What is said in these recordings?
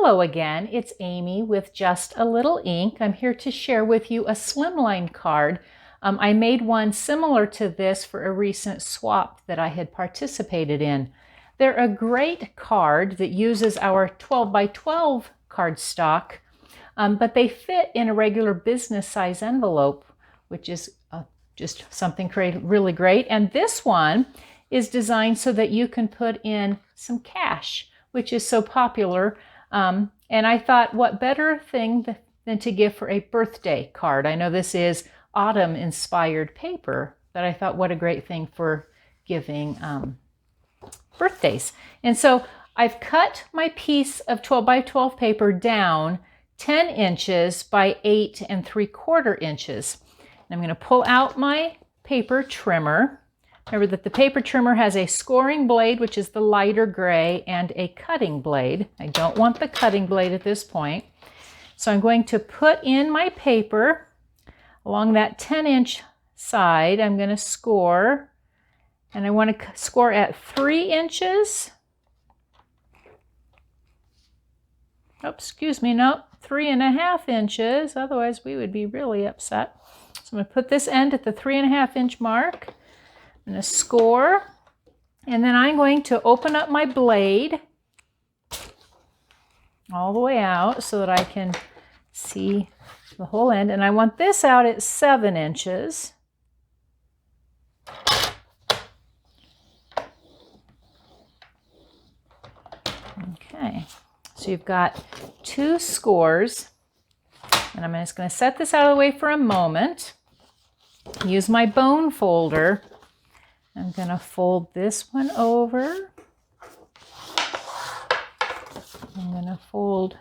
Hello again, it's Amy with Just a Little Ink. I'm here to share with you a Slimline card. I made one similar to this for a recent swap that I had participated in. They're a great card that uses our 12 by 12 cardstock, but they fit in a regular business size envelope, which is just something really great. And this one is designed so that you can put in some cash, which is so popular. And I thought, what better thing than to give for a birthday card? I know this is autumn-inspired paper, but I thought, what a great thing for giving birthdays. And so I've cut my piece of 12 by 12 paper down 10 inches by 8 3/4 inches. And I'm going to pull out my paper trimmer. Remember that the paper trimmer has a scoring blade, which is the lighter gray, and a cutting blade. I don't want the cutting blade at this point. So I'm going to put in my paper along that 10-inch side. I'm going to score, and I want to score at 3 inches. Oh, excuse me, no, 3.5 inches. Otherwise, we would be really upset. So I'm going to put this end at the 3.5 inch mark. I'm going to score, and then I'm going to open up my blade all the way out so that I can see the whole end. And I want this out at 7 inches. Okay, so you've got 2 scores, and I'm just going to set this out of the way for a moment. Use my bone folder. I'm going to fold this one over. I'm going to fold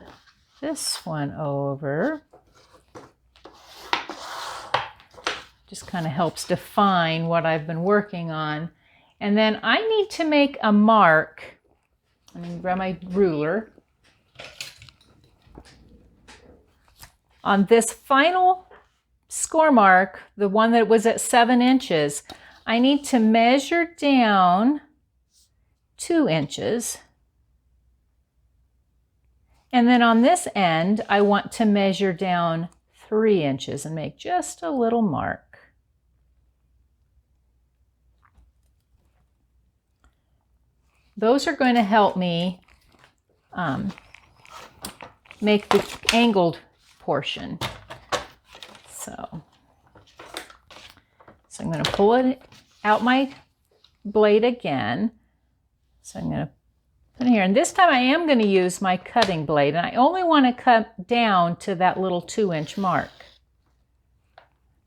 this one over. Just kind of helps define what I've been working on. And then I need to make a mark. I'm going to grab my ruler. On this final score mark, the one that was at 7 inches, I need to measure down 2 inches. And then on this end, I want to measure down 3 inches and make just a little mark. Those are going to help me make the angled portion. So I'm going to pull it out my blade again. So I'm going to put it here. And this time I am going to use my cutting blade. And I only want to cut down to that little 2-inch mark.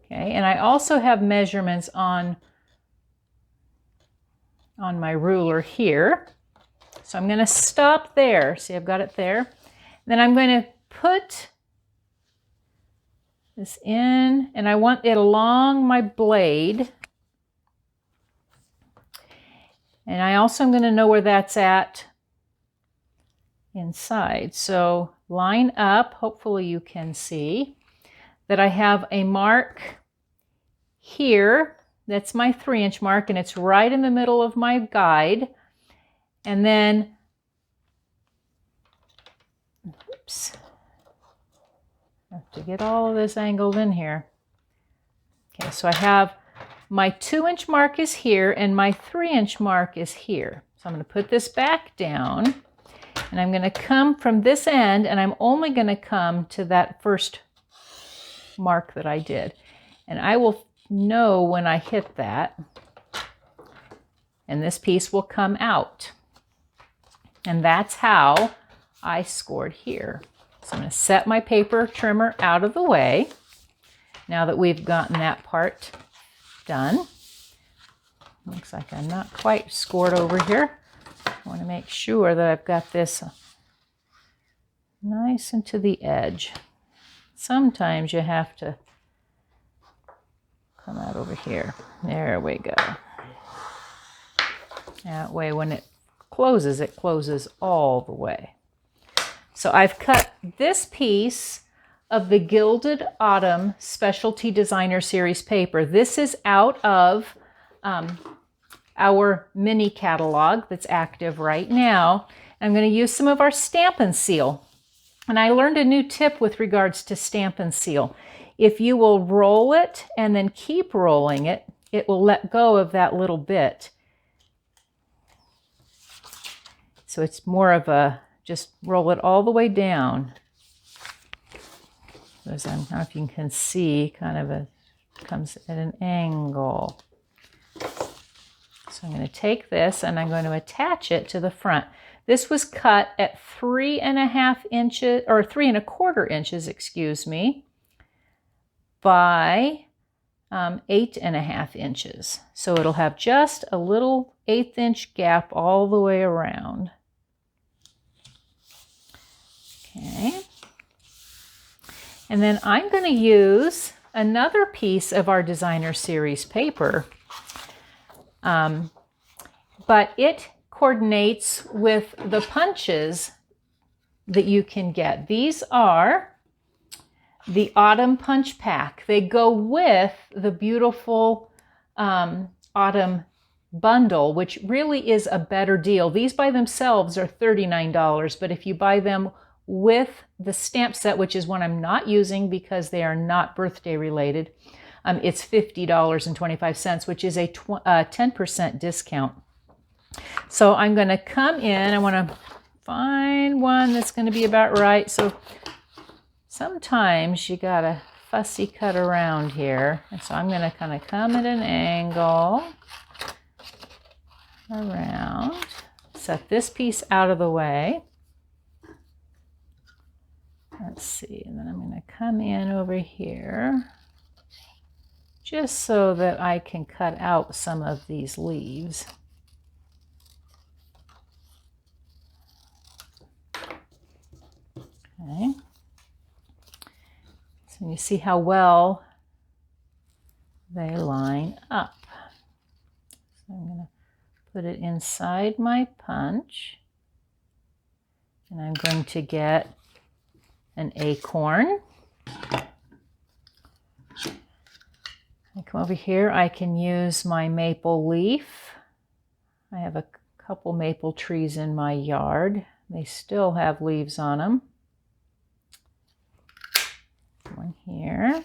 Okay, and I also have measurements on my ruler here. So I'm going to stop there. See, I've got it there. Then I'm going to put this in, and I want it along my blade. And I also am going to know where that's at inside. So line up, hopefully you can see that I have a mark here. That's my 3-inch mark, and it's right in the middle of my guide. And then, oops. I have to get all of this angled in here. Okay, so I have my 2-inch mark is here and my 3-inch mark is here. So I'm going to put this back down, and I'm going to come from this end, and I'm only going to come to that first mark that I did. And I will know when I hit that, and this piece will come out. And that's how I scored here. So I'm going to set my paper trimmer out of the way now that we've gotten that part done. Looks like I'm not quite scored over here. I want to make sure that I've got this nice and to the edge. Sometimes you have to come out over here. There we go. That way when it closes all the way. So I've cut this piece of the Gilded Autumn Specialty Designer Series paper. This is out of our mini catalog that's active right now. I'm going to use some of our Stamp and Seal And I learned a new tip with regards to Stamp and Seal. If you will roll it and then keep rolling it, it will let go of that little bit. So it's more of a, just roll it all the way down. As I don't know if you can see, kind of comes at an angle. So I'm going to take this and I'm going to attach it to the front. This was cut at 3.5 inches, or 3.25 inches, excuse me, by 8.5 inches. So it'll have just a little 1/8 inch gap all the way around. Okay. And then I'm going to use another piece of our Designer Series paper, but it coordinates with the punches that you can get. These are the Autumn Punch Pack. They go with the beautiful Autumn Bundle, which really is a better deal. These by themselves are $39, but if you buy them with the stamp set, which is one I'm not using because they are not birthday related, it's $50.25, which is a 10% discount. So I'm going to come in, I want to find one that's going to be about right. So sometimes you got to fussy cut around here. And so I'm going to kind of come at an angle around, set this piece out of the way. Let's see, and then I'm going to come in over here just so that I can cut out some of these leaves. Okay. So you see how well they line up. So I'm going to put it inside my punch, and I'm going to get an acorn. I come over here, I can use my maple leaf. I have a couple maple trees in my yard. They still have leaves on them. One here,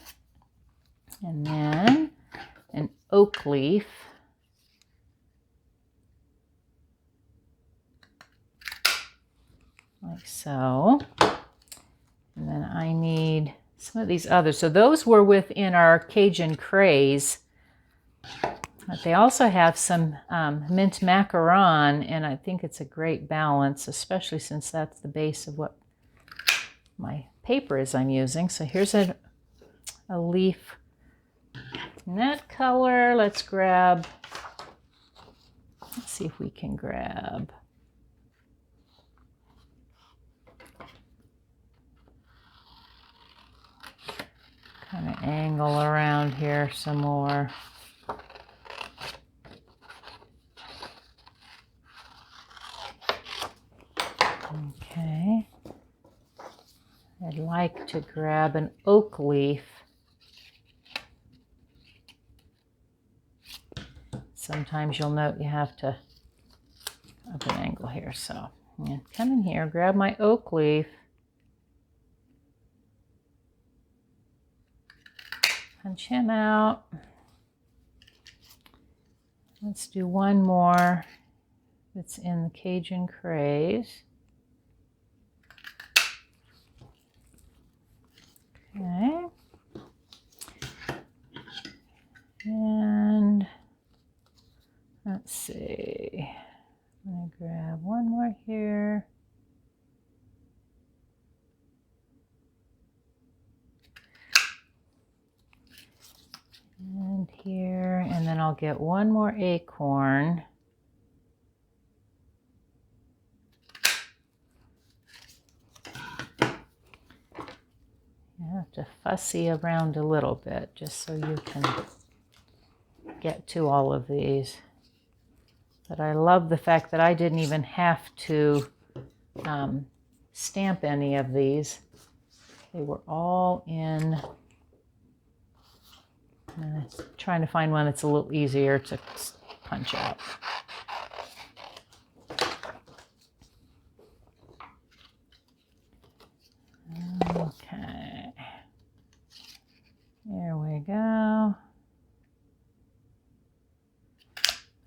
and then an oak leaf. Like so. And then I need some of these others. So those were within our Cajun Craze. But they also have some mint macaron, and I think it's a great balance, especially since that's the base of what my paper is I'm using. So here's a leaf in that color. Let's see if we can grab kind of angle around here some more. Okay. I'd like to grab an oak leaf. Sometimes you'll note you have to up an angle here. So I'm going to come in here, grab my oak leaf, punch him out. Let's do one more that's in the Cajun Craze. Okay. And let's see. I'm going to grab one more here. And here, and then I'll get one more acorn. You have to fussy around a little bit just so you can get to all of these. But I love the fact that I didn't even have to stamp any of these. They were all in. I'm trying to find one that's a little easier to punch out.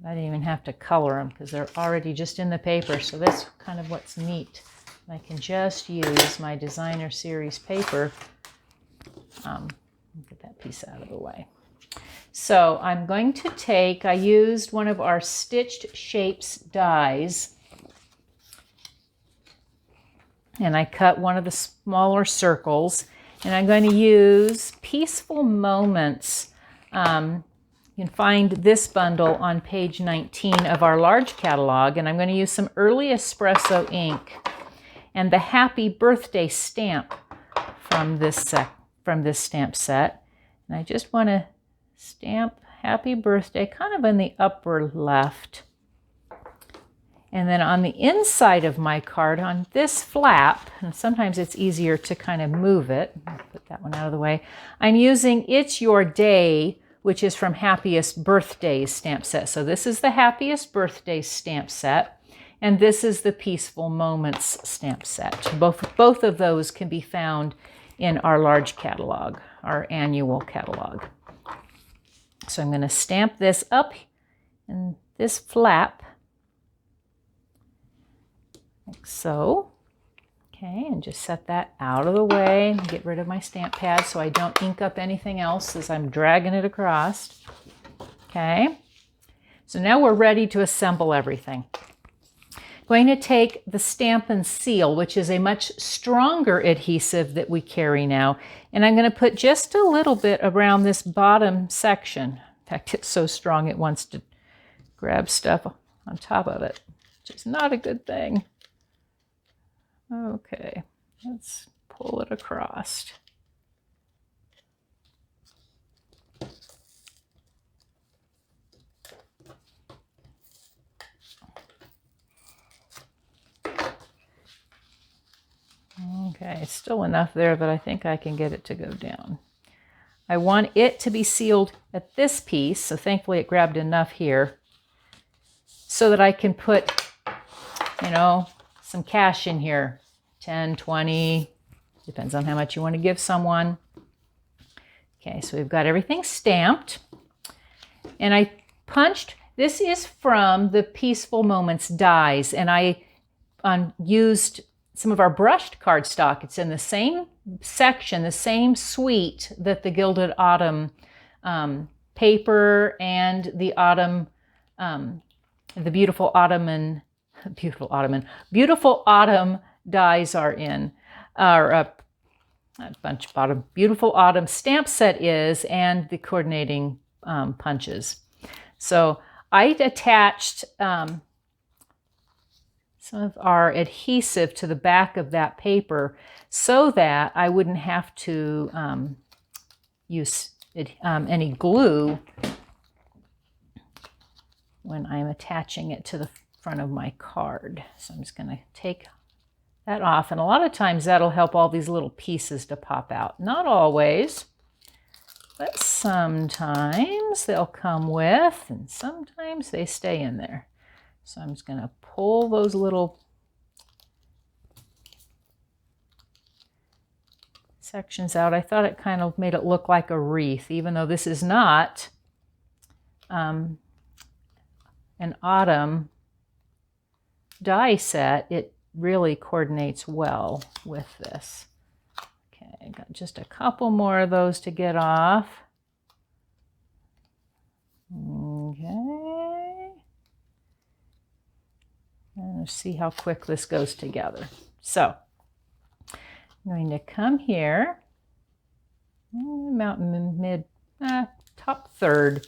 I didn't even have to color them because they're already just in the paper. So that's kind of what's neat. I can just use my designer series paper. Get that piece out of the way. So I'm going to take, I used one of our Stitched Shapes dies, and I cut one of the smaller circles, and I'm going to use Peaceful Moments. You can find this bundle on page 19 of our large catalog, and I'm going to use some early espresso ink and the Happy Birthday stamp from this stamp set. And I just want to stamp Happy Birthday kind of in the upper left. And then on the inside of my card, on this flap, and sometimes it's easier to kind of move it, put that one out of the way, I'm using It's Your Day, which is from Happiest Birthdays stamp set. So this is the Happiest Birthdays stamp set, and this is the Peaceful Moments stamp set. Both of those can be found in our large catalog, our annual catalog. So I'm going to stamp this up in this flap, like so. Okay, and just set that out of the way and get rid of my stamp pad so I don't ink up anything else as I'm dragging it across. Okay, so now we're ready to assemble everything. Going to take the Stamp and Seal, which is a much stronger adhesive that we carry now, and I'm going to put just a little bit around this bottom section. In fact, it's so strong it wants to grab stuff on top of it, which is not a good thing. Okay, let's pull it across. Okay, it's still enough there that I think I can get it to go down. I want it to be sealed at this piece, so thankfully it grabbed enough here so that I can put, you know, some cash in here, 10, 20, depends on how much you want to give someone. Okay, so we've got everything stamped, and I punched, this is from the Peaceful Moments dies, and I used some of our brushed cardstock. It's in the same section, the same suite that the Gilded Autumn paper and the autumn, the Beautiful Autumn dies are in, or bunch bottom Beautiful Autumn stamp set is, and the coordinating punches. So I attached some of our adhesive to the back of that paper so that I wouldn't have to use any glue when I'm attaching it to the front of my card. So I'm just going to take that off, and a lot of times that'll help all these little pieces to pop out. Not always, but sometimes they'll come with, and sometimes they stay in there. So I'm just going to pull those little sections out. I thought it kind of made it look like a wreath, even though this is not an autumn die set. It really coordinates well with this. Okay, I got just a couple more of those to get off. Okay. And let's see how quick this goes together. So I'm going to come here, about top third,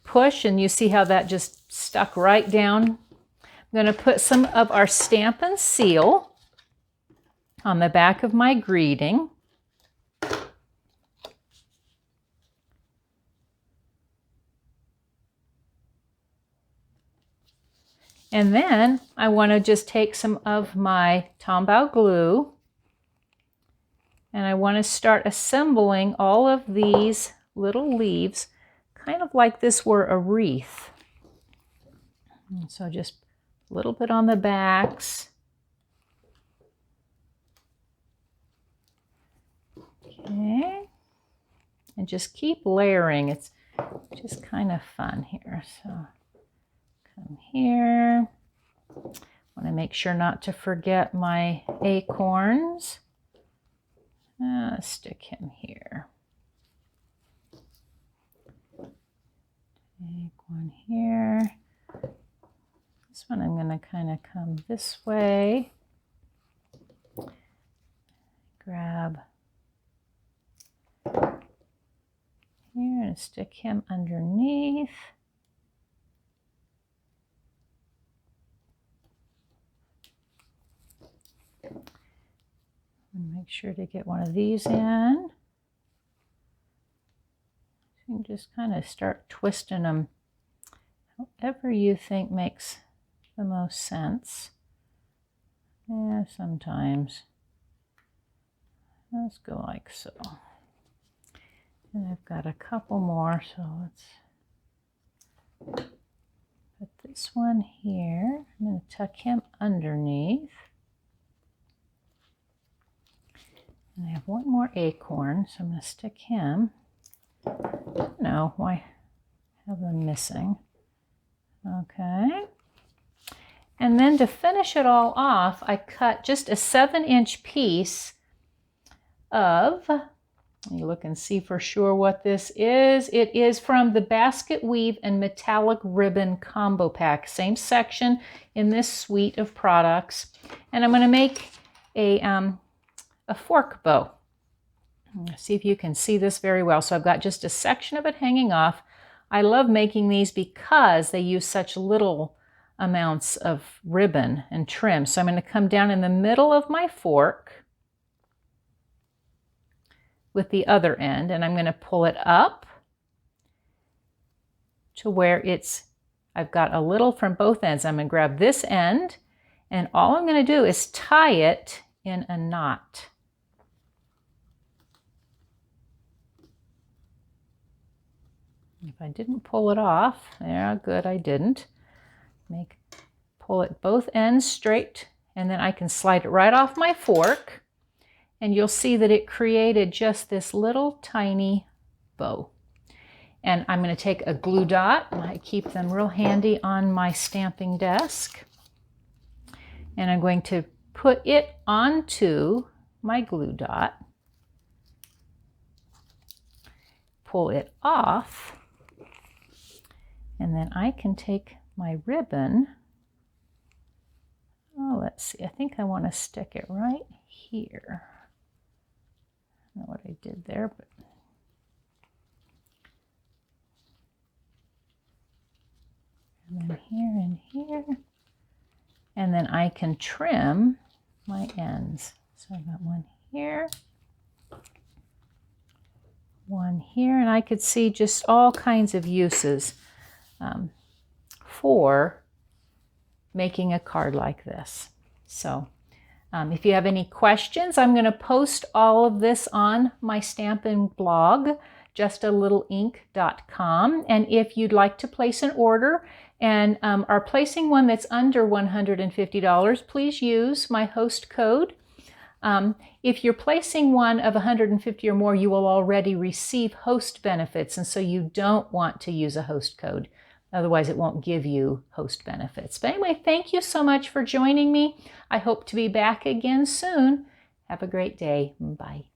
push, and you see how that just stuck right down. I'm going to put some of our Stamp and Seal on the back of my greeting. And then I want to just take some of my Tombow glue, and I want to start assembling all of these little leaves, kind of like this were a wreath. And so just a little bit on the backs. Okay. And just keep layering. It's just kind of fun here. So Come here. Want to make sure not to forget my acorns. Stick him here. Take one here. This one I'm going to kind of come this way. Grab here and stick him underneath. And make sure to get one of these in. You can just kind of start twisting them however you think makes the most sense. Yeah, sometimes. Let's go like so. And I've got a couple more, so let's put this one here. I'm going to tuck him underneath. And I have one more acorn, so I'm going to stick him. No, why have them missing? Okay. And then to finish it all off, I cut just a 7-inch piece of, you look and see for sure what this is. It is from the Basket Weave and Metallic Ribbon Combo Pack. Same section in this suite of products. And I'm going to make a fork bow. See if you can see this very well. So I've got just a section of it hanging off. I love making these because they use such little amounts of ribbon and trim. So I'm going to come down in the middle of my fork with the other end, and I'm going to pull it up to where I've got a little from both ends. I'm going to grab this end, and all I'm going to do is tie it in a knot. If I didn't pull it off, yeah, good, I didn't. Pull it both ends straight, and then I can slide it right off my fork, and you'll see that it created just this little tiny bow. And I'm going to take a glue dot, and I keep them real handy on my stamping desk, and I'm going to put it onto my glue dot, pull it off, and then I can take my ribbon. Oh, let's see, I think I want to stick it right here. I don't know what I did there, but and then here and here. And then I can trim my ends. So I've got one here, one here, and I could see just all kinds of uses for making a card like this. So if you have any questions, I'm going to post all of this on my Stampin' blog, justalittleink.com. And if you'd like to place an order and are placing one that's under $150, please use my host code. If you're placing one of $150 or more, you will already receive host benefits, and so you don't want to use a host code. Otherwise, it won't give you host benefits. But anyway, thank you so much for joining me. I hope to be back again soon. Have a great day. Bye.